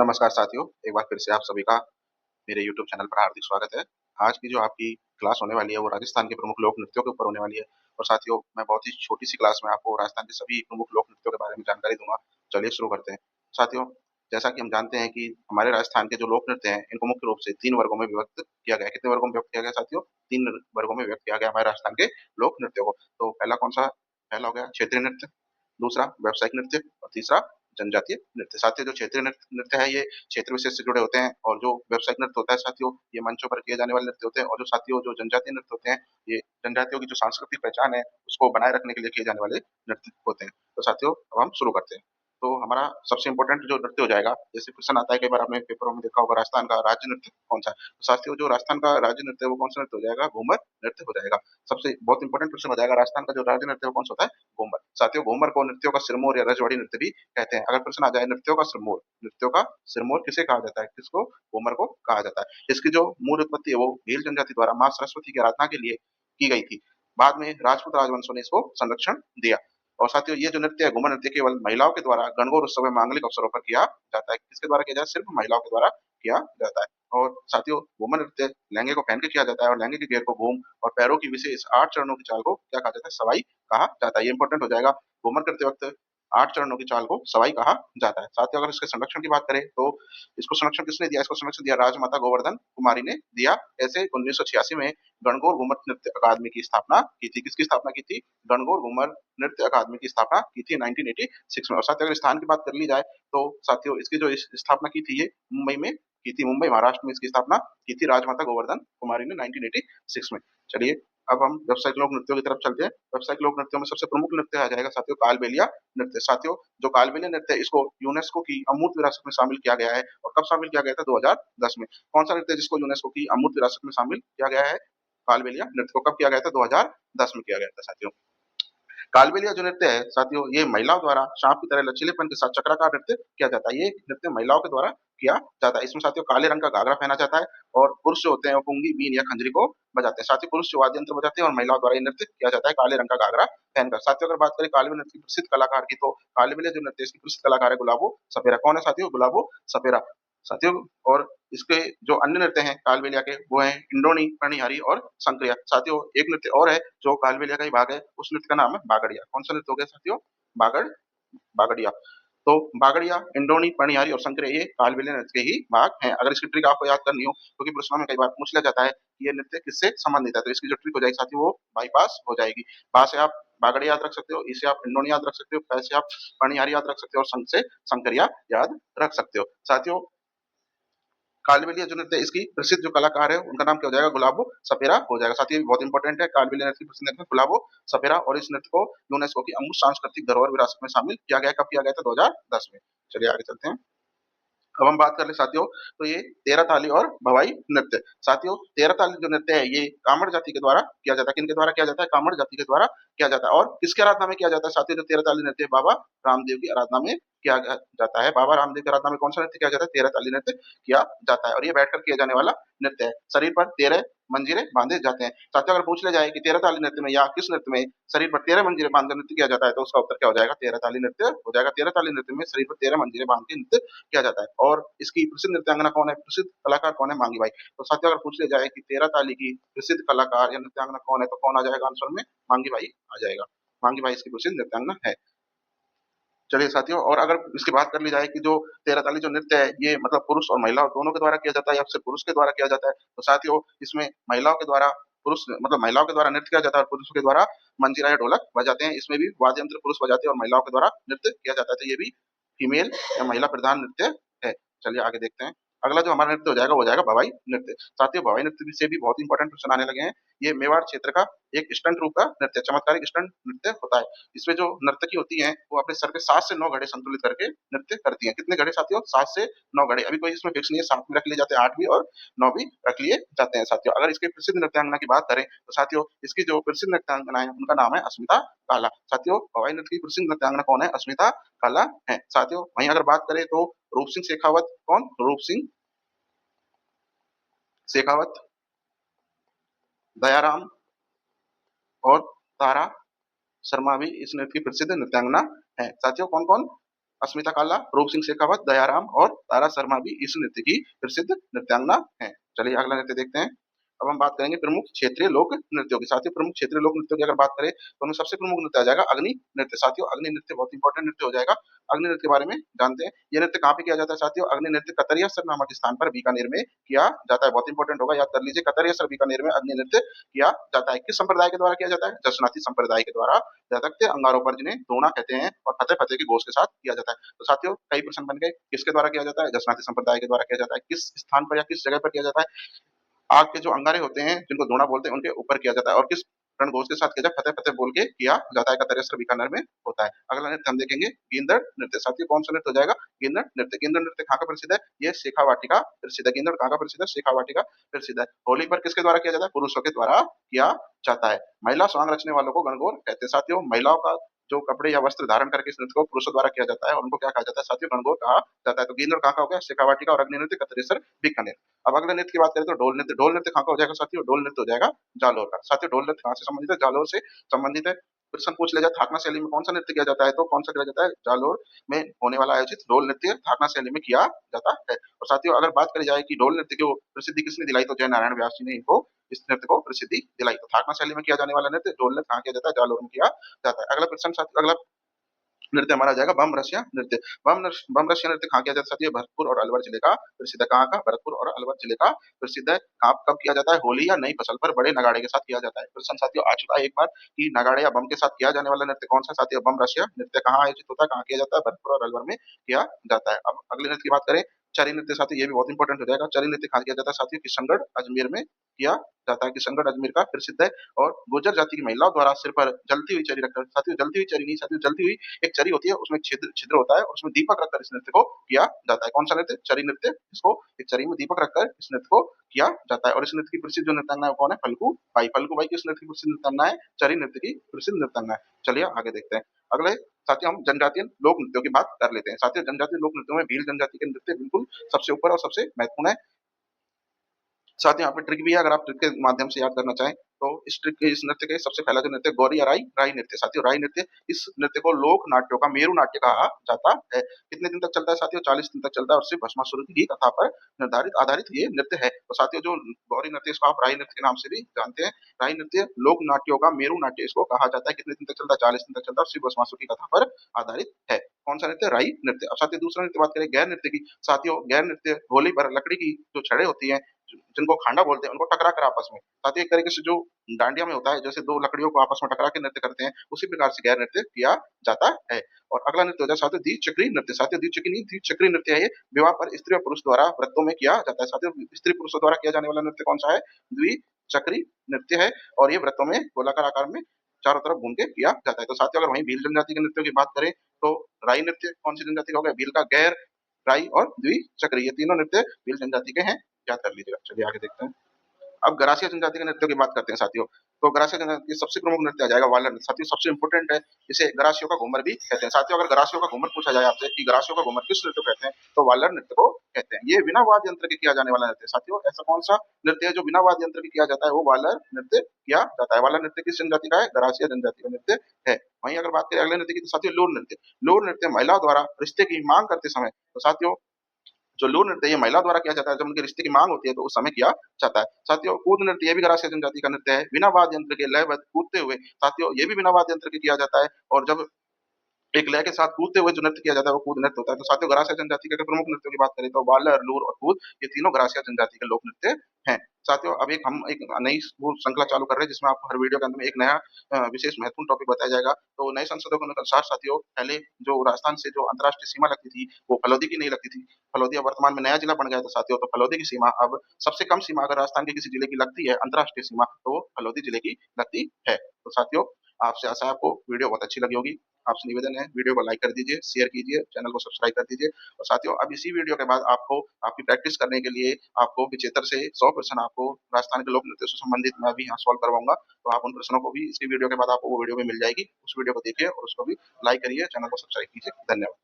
नमस्कार साथियों, एक बार फिर से आप सभी का मेरे यूट्यूब चैनल पर हार्दिक स्वागत है। आज की जो आपकी क्लास होने वाली है, वो राजस्थान के प्रमुख लोक नृत्यों के ऊपर होने वाली है। और साथियों, मैं बहुत ही छोटी-सी क्लास में आपको राजस्थान के सभी प्रमुख लोक नृत्यों के बारे में जानकारी दूँगा। चलिए शुरू करते हैं। साथियों, जैसा कि हम जानते हैं कि हमारे राजस्थान के जो लोक नृत्य हैं, इनको मुख्य रूप से 3 वर्गों में विभक्त किया गया है। कितने वर्गों में विभक्त किया गया है साथियों? 3 वर्गों में विभक्त किया गया है हमारे राजस्थान के लोक नृत्यों को। तो पहला कौन-सा? पहला हो गया क्षेत्रीय नृत्य, दूसरा व्यावसायिक नृत्य और तीसरा जनजातीय नृत्य। साथियों, जो क्षेत्रीय नृत्य है, ये क्षेत्र विशेष से जुड़े होते हैं, और जो व्यावसायिक नृत्य होता है साथियों, ये मंचों पर किए जाने वाले नृत्य होते हैं। और जो साथियों, जो जनजातीय नृत्य होते हैं, ये जनजातियों की जो सांस्कृतिक पहचान है, उसको बनाए रखने के लिए किए जाने वाले नृत्य होते हैं। तो साथियों, अब हम शुरू करते हैं। तो हमारा सबसे इम्पोर्टेंट जो नृत्य हो जाएगा, जैसे क्वेश्चन आता है कई बार आपने पेपरों में देखा होगा, राजस्थान का राज्य नृत्य कौन सा है? तो साथियों, जो राजस्थान का राज्य नृत्य है, वो कौन सा नृत्य हो जाएगा? घूमर नृत्य हो जाएगा। सबसे बहुत इंपॉर्टेंट प्रश्न हो जाएगा, राजस्थान का जो राज्य नृत्य है वो कौन सा होता है? घूमर। साथियों, घूमर को नृत्यों का सिरमौर या रजवाड़ी नृत्य भी कहते हैं। अगर प्रश्न आ जाए नृत्यों का सिरमौर, नृत्यों का सिरमौर किसे कहा जाता है? किसको? घूमर को कहा जाता है। इसकी जो मूल उत्पत्ति है, वो भील जनजाति द्वारा माँ सरस्वती की आराधना के लिए की गई थी। बाद में राजपूत राजवंशों ने इसको संरक्षण दिया। और साथियों, ये जो नृत्य है, घूमर नृत्य, केवल महिलाओं के द्वारा गणगौर उत्सव में मांगलिक अवसरों पर किया जाता है। किसके द्वारा किया जाता है? सिर्फ महिलाओं के द्वारा किया जाता है। और साथियों, घूमर नृत्य लहंगे को पहन के किया जाता है, और लहंगे के घेर को घूम और पैरों की विशेष 8 चरणों की चाल को क्या कहा जाता है? सवाई कहा जाता है। ये इंपॉर्टेंट हो जाएगा। घूमर करते वक्त 8 चरणों की चाल को सवाई कहा जाता है। साथियों, अगर इसके संरक्षण की बात करें, तो इसको संरक्षण किसने दिया? इसको संरक्षण दिया राजमाता गोवर्धन कुमारी ने दिया। ऐसे 1986 में गणगौर घूमर नृत्य अकादमी की स्थापना की थी। किसकी स्थापना की थी? गणगौर घूमर नृत्य अकादमी की स्थापना की थी 1986 में। और साथियों, अगर स्थान की बात कर ली जाए, तो साथियों, इसकी जो स्थापना की थी, ये मुंबई में की थी। मुंबई, महाराष्ट्र में इसकी स्थापना की थी राजमाता गोवर्धन कुमारी ने 1986 में। चलिए, अब हम व्यावसायिक लोक नृत्यों की तरफ चलते हैं। व्यावसायिक लोक नृत्यों में सबसे प्रमुख नृत्य आ जाएगा साथियों, कालबेलिया नृत्य। साथियों, जो कालबेलिया नृत्य है, इसको यूनेस्को की अमूर्त विरासत में शामिल किया गया है। और कब शामिल किया गया था? 2010 में। कौन सा नृत्य है जिसको यूनेस्को की अमूर्त विरासत में शामिल किया गया है? कालबेलिया नृत्य को कब किया गया था? 2010 में किया गया था साथियों। कालबेलिया जो नृत्य है साथियों, ये महिलाओं द्वारा सांप की तरह लचीलेपन के साथ चक्राकार नृत्य किया जाता है। ये नृत्य महिलाओं के द्वारा किया जाता है। इसमें साथियों, काले रंग का घाघरा पहना जाता है, और पुरुष जो होते हैं वो पुंगी, बीन या खंजरी को बजाते हैं। साथियों, पुरुष जो वाद्य यंत्र बजाते हैं, और महिलाओं द्वारा ये नृत्य किया जाता है काले रंग का घाघरा पहनकर। साथियों, अगर बात करें कालबेलिया नृत्य की प्रसिद्ध कलाकार की, तो कालबेलिया जो नृत्य है, इसकी प्रसिद्ध कलाकार है गुलाबो सपेरा। कौन है साथियों? गुलाबो सपेरा। साथियों, और इसके जो अन्य नृत्य हैं कालबेलिया के, वो हैं इंडोनी, पनिहारी और संक्रिया। साथियों, एक नृत्य और है जो कालबेलिया का ही भाग है, उस नृत्य का नाम है बागड़िया। कौन सा नृत्य हो गया साथियों? बागड़ बागड़िया। तो बागड़िया, इंडोनी, पनिहारी और संक्रिया, ये कालबेलिया नृत्य के ही भाग हैं। अगर इसकी ट्रिक आपको याद करनी हो, क्योंकि प्रश्नों में कई बार पूछ लिया जाता है कि ये नृत्य किससे संबंधित है, तो इसकी जो ट्रिक हो जाएगी साथियों, वो बाईपास हो जाएगी। बा से आप बागड़िया याद रख सकते हो, ई से आप इंडोनी याद रख सकते हो, पै से आप पनिहारी याद रख सकते हो, और संक से संकरिया याद रख सकते हो। साथियों, कालबेलिया जो नृत्य है, इसकी प्रसिद्ध जो कलाकार है, उनका नाम क्या हो जाएगा? गुलाबो सपेरा हो जाएगा। साथ ही बहुत इंपॉर्टेंट है, कालबेलिया नृत्य की प्रसिद्ध नृत्य गुलाबो सपेरा, और इस नृत्य को यूनेस्को की अमूर्त सांस्कृतिक धरोहर विरासत में शामिल किया गया है। कब किया गया था? 2010 में। चलिए आगे चलते हैं। अब हम बात कर ले साथियों, तो ये तेरह ताली और भवाई नृत्य। साथियों, तेरह ताली जो नृत्य है, ये कामड़ जाति के द्वारा किया जाता है। किनके द्वारा किया जाता है? कामड़ जाति के द्वारा किया जाता है। और किसकी आराधना में किया जाता है साथियों? जो तेरह ताली नृत्य है, बाबा रामदेव की आराधना में किया जाता है। बाबा रामदेव की आराधना में कौन सा नृत्य किया जाता है? तेरह ताली नृत्य किया जाता है, और ये बैठकर किया जाने वाला नृत्य है। शरीर पर 13 मंजीरे बांधे जाते हैं। साथियों, अगर पूछ लिया जाए कि तेरह ताली नृत्य में या किस नृत्य में शरीर पर 13 मंजीरे बांधकर नृत्य किया जाता है, तो उसका उत्तर क्या हो जाएगा? तेरह ताली नृत्य हो जाएगा। तेरह ताली नृत्य में शरीर पर 13 मंजीरे बांध के नृत्य किया जाता है। और इसकी प्रसिद्ध नृत्यांगना कौन है? प्रसिद्ध कलाकार कौन है? मांगी बाई। तो साथियों, अगर पूछ लिया जाए कि तेरह ताली की प्रसिद्ध कलाकार या नृत्यांगना कौन है, तो कौन आ जाएगा आंसर में? मांगी बाई आ जाएगा। मांगी बाई इसकी प्रसिद्ध नृत्यांगना है। चलिए साथियों, और अगर इसकी बात कर ली जाए कि जो तेरह ताली जो नृत्य है, ये मतलब पुरुष और महिला दोनों के द्वारा किया जाता है, या सिर्फ पुरुष के द्वारा किया जाता है, तो साथियों, इसमें महिलाओं के द्वारा पुरुष मतलब महिलाओं के द्वारा नृत्य किया जाता है, और पुरुषों के द्वारा मंजीरा या ढोलक बजाते हैं। इसमें भी वाद्य यंत्र पुरुष बजाते हैं, और महिलाओं के द्वारा नृत्य किया जाता है। तो ये भी फीमेल या महिला प्रधान नृत्य है। चलिए आगे देखते हैं। अगला जो हमारा नृत्य हो जाएगा, वो हो जाएगा भवाई नृत्य। साथियों, भवाई नृत्य से भी बहुत इंपॉर्टेंट क्वेश्चन आने लगे हैं। ये मेवाड़ क्षेत्र का एक स्टंट रूप का नृत्य, चमत्कारिक स्टंट नृत्य होता है। इसमें जो नर्तकी होती हैं, वो अपने सर पे 7 से 9 घड़े संतुलित करके नृत्य करती हैं। कितने घड़े साथियों? 7 से 9 घड़े। अभी कोई इसमें फिक्स नहीं है, 7 भी रख लिए जाते हैं, 8 भी और 9 भी रख लिए जाते हैं साथियों। अगर इसके प्रसिद्ध नृत्यांगना की बात करें, तो साथियों, इसकी जो प्रसिद्ध नृत्यांगना है, उनका नाम है अस्मिता काला। साथियों, हवाई नृत्य की प्रसिद्ध नृत्यांगना कौन है? अस्मिता काला है साथियों। वहीं अगर बात करें, तो रूप सिंह शेखावत, कौन? रूप सिंह शेखावत, दयाराम और तारा शर्मा भी इस नृत्य की प्रसिद्ध नृत्यांगना है। साथियों, कौन कौन? अस्मिता काला, रूप सिंह शेखावत, दयाराम और तारा शर्मा भी इस नृत्य की प्रसिद्ध नृत्यांगना हैं। चलिए अगला नृत्य देखते हैं। अब हम बात करेंगे प्रमुख क्षेत्रीय लोक नृत्यों की। साथियों प्रमुख क्षेत्रीय लोक नृत्यों की अगर बात करें तो उनमें सबसे प्रमुख नृत्य आ जाएगा अग्नि नृत्य। साथियों अग्नि नृत्य बहुत इंपॉर्टेंट नृत्य हो जाएगा। अग्नि नृत्य के बारे में जानते हैं। ये नृत्य कहाँ पे किया जाता है साथियों? अग्नि नृत्य कतरियासर नामक स्थान पर बीकानेर में किया जाता है। बहुत इंपॉर्टेंट होगा, याद कर लीजिए। कतरियासर बीकानेर में अग्नि नृत्य किया जाता है। किस संप्रदाय के द्वारा किया जाता है? जसनाती संप्रदाय के द्वारा जातक अंगारों पर, जिन्हें दोना कहते हैं, और फतेह फतेह के घोष के साथ किया जाता है। तो साथियों कई प्रश्न बन गए, किसके द्वारा किया जाता है? जसनाती संप्रदाय के द्वारा किया जाता है। किस स्थान पर या किस जगह पर किया जाता है? आग के जो अंगारे होते हैं, जिनको दोना बोलते हैं, उनके ऊपर किया जाता है। और किस रणघोष के साथ किया जाए? फतेह फतेह बोल के किया जाता है। कतरेसर बीकानेर में होता है। अगला नृत्य हम देखेंगे गींदड़ नृत्य। साथियों कौन सा नृत्य हो जाएगा? गींदड़ नृत्य। गींदड़ नृत्य कहाँ का प्रसिद्ध है? ये शेखावाटी का प्रसिद्ध है। गींदड़ कहाँ का प्रसिद्ध है? शेखावाटी का प्रसिद्ध है। होली पर किसके द्वारा किया जाता है? पुरुषों के द्वारा किया जाता है। महिला स्वांग रचने वालों को गणगौर कहते हैं। साथियों महिलाओं का जो कपड़े या वस्त्र धारण करके इस नृत्य को पुरुषों द्वारा किया जाता है, और उनको क्या कहा जाता है साथियों? गणगौर कहा जाता है। तो गींदड़ कहाँ का हो गया? शेखावाटी का। और अग्नि नृत्य कतरेसर बीकानेर। अब अगले नृत्य की बात करें तो ढोल नृत्य। ढोल नृत्य कहाँ का हो जाएगा साथियों? ढोल नृत्य हो जाएगा जालोर का। साथियों ढोल नृत्य कहाँ से संबंधित है? जालोर से संबंधित है। प्रश्न पूछ लिया जाए थाकना शैली में कौन सा नृत्य किया जाता है, तो कौन सा किया जाता है? जालोर में होने वाला आयोजित ढोल नृत्य थाकना शैली में किया जाता है। और साथियों अगर बात करी जाए कि ढोल नृत्य को प्रसिद्धि किसने दिलाई, तो जय नारायण व्यास जी ने इनको इस नृत्य को प्रसिद्धि दिलाई। तो थाकना शैली में किया जाने वाला नृत्य ढोल नृत्य कहाँ किया जाता है? जालोर में किया जाता है। अगला प्रश्न साथियों, अगला नृत्य हमारा आ जाएगा बम रसिया नृत्य। बम रसिया नृत्य कहाँ किया जाता है साथियों? भरतपुर और अलवर जिले का प्रसिद्ध है। कहाँ का? भरतपुर और अलवर जिले का प्रसिद्ध है। कब किया जाता है? होली या नई फसल पर बड़े नगाड़े के साथ किया जाता है। प्रश्न साथियों आ चुका है एक बार कि नगाड़े या बम के साथ किया जाने वाला नृत्य कौन सा साथियों? बम रसिया नृत्य कहाँ आयोजित होता है, कहाँ किया जाता है? भरतपुर और अलवर में किया जाता है। अब अगले नृत्य की बात करें, चरी नृत्य। साथियों ये भी बहुत इंपॉर्टेंट हो जाएगा। चरी नृत्य कहाँ किया जाता है साथियों? किशनगढ़ अजमेर में किया जाता है। किशनगढ़ अजमेर का प्रसिद्ध है। और गुर्जर जाति की महिलाओं द्वारा सिर पर जलती हुई चरी रखकर, साथियों जलती हुई चरी नहीं साथियों, जलती हुई एक चरी होती है, उसमें छिद्र छिद्र होता है, और उसमें दीपक रखकर इस नृत्य को किया जाता है। कौन सा नृत्य? चरी नृत्य। इसको एक चरी में दीपक रखकर इस नृत्य को किया जाता है। और इस नृत्य की प्रसिद्ध जो नृत्यांगना है वो कौन है? फल्गु बाई। फल्गु बाई किस नृत्य की प्रसिद्ध नृत्यांगना है? चरी नृत्य की प्रसिद्ध नृत्यांगना है। चलिए आगे देखते हैं। अगले साथियों हम जनजातीय लोक नृत्यों की बात कर लेते हैं। साथियों जनजातीय लोक नृत्यों में भील जनजाति के नृत्य बिल्कुल सबसे ऊपर और सबसे महत्वपूर्ण है। साथ ही यहाँ पे ट्रिक भी है, अगर आप ट्रिक के माध्यम से याद करना चाहें तो इस नृत्य के सबसे पहला जो नृत्य गौरी या राई राई नृत्य। साथियों राई नृत्य, इस नृत्य को लोक नाट्यों का मेरु नाट्य कहा जाता है। कितने दिन तक चलता है साथियों? 40 दिन तक चलता है, और सिर्फ भस्मासुर की कथा पर निर्धारित आधारित ये नृत्य है। तो साथियों जो गौरी नृत्य, इसको आप राई नृत्य के नाम से भी जानते हैं। राई नृत्य लोक नाट्यों का मेरु नाट्य इसको कहा जाता है। कितने दिन तक चलता है? 40 दिन तक चलता है, और सिर्फ भस्मासुर की कथा पर आधारित है। कौन सा नृत्य? राई नृत्य। अब साथियों दूसरा नृत्य बात करें गैर नृत्य की। साथियों गैर नृत्य होली पर लकड़ी की जो छड़ें होती हैं, जिनको खांडा बोलते हैं, उनको टकरा कर आपस में, साथ ही एक तरीके से जो डांडिया में होता है, जैसे दो लकड़ियों को आपस में टकरा के नृत्य करते हैं, उसी प्रकार से गैर नृत्य किया जाता है। और अगला नृत्य हो जाए साथियों द्विचक्री नृत्य। साथियों द्विचक्री नहीं, द्विचक्री नृत्य है ये। विवाह पर स्त्री और पुरुष द्वारा व्रतों में किया जाता है। साथियों स्त्री पुरुषों द्वारा किया जाने वाला नृत्य कौन सा है? द्विचक्री नृत्य है। और ये व्रतों में गोलाकार आकार में चारों तरफ घूम के किया जाता है। तो साथियों अगर वहीं भील जनजाति के नृत्यों की बात करें तो राई नृत्य कौन सी जनजाति का हो गया? भील का। गैर, राई और द्विचक्री, ये तीनों नृत्य भील जनजाति के हैं, याद कर लीजिएगा। चलिए आगे देखते हैं। अब गरासिया जनजाति के नृत्यों की बात करते हैं साथियों। तो गरासिया जनजाति की सबसे प्रमुख नृत्य आ जाएगा वालर नृत्य। साथियों सबसे इंपॉर्टेंट है, इसे गरासियों का घूमर भी कहते हैं। साथियों अगर गरासियों का घूमर पूछा जाए आपसे कि गरासियों का घूमर किस नृत्य को कहते हैं, तो वालर नृत्य को कहते हैं। ये बिना वाद्य यंत्र के किया जाने वाला नृत्य है। साथियों ऐसा कौन सा नृत्य है जो बिना वाद्य यंत्र के किया जाता है? वो वालर नृत्य किया जाता है। वालर नृत्य किस जनजाति का है? गरासिया जनजाति का नृत्य है। वहीं अगर बात करें अगले नृत्य की, तो साथियों लोर नृत्य। लोर नृत्य महिलाओं द्वारा रिश्ते की मांग करते समय, तो साथियों जो लोक नृत्य है ये महिला द्वारा किया जाता है। जब उनके रिश्ते की मांग होती है तो उस समय किया जाता है। साथियों कूद नृत्य ये भी गरासिया जनजाति का नृत्य है। बिना वाद्य यंत्र के लयबद्ध कूदते हुए, साथियों ये भी बिना वाद्य यंत्र के किया जाता है। और जब एक लय के साथ कूदते हुए जो नृत्य किया जाता है वो कूद नृत्य होता है। तो साथियों गरासिया जनजाति के अगर प्रमुख नृत्यों की बात करें तो वालर, लूर और कूद, ये तीनों गरासिया जनजाति के लोक नृत्य हैं। साथियों अब हम एक नई वो श्रृंखला चालू कर रहे हैं, जिसमें आपको हर वीडियो के अंत में एक नया विशेष महत्वपूर्ण टॉपिक बताया जाएगा। तो नए संशोधन के अनुसार साथियों पहले जो राजस्थान से जो अंतर्राष्ट्रीय सीमा लगती थी वो फलौदी की नहीं लगती थी। फलौदी अब वर्तमान में नया जिला बन गया था साथियों। तो फलौदी की सीमा अब सबसे कम सीमा अगर राजस्थान के किसी जिले की लगती है अंतर्राष्ट्रीय सीमा, तो वो फलौदी जिले की लगती है। तो साथियों आपसे आशा है आपको वीडियो बहुत अच्छी लगी होगी। आपसे निवेदन है वीडियो को लाइक कर दीजिए, शेयर कीजिए, चैनल को सब्सक्राइब कर दीजिए। और साथियों अब इसी वीडियो के बाद आपको आपकी प्रैक्टिस करने के लिए आपको विजेतर से 100% आपको राजस्थान के लोक नृत्य से संबंधित मैं भी यहाँ सॉल्व करवाऊंगा। तो आप उन प्रश्नों को भी इसकी वीडियो के बाद आपको वो वीडियो में मिल जाएगी, उस वीडियो को देखिए और उसको भी लाइक करिए, चैनल को सब्सक्राइब कीजिए। धन्यवाद।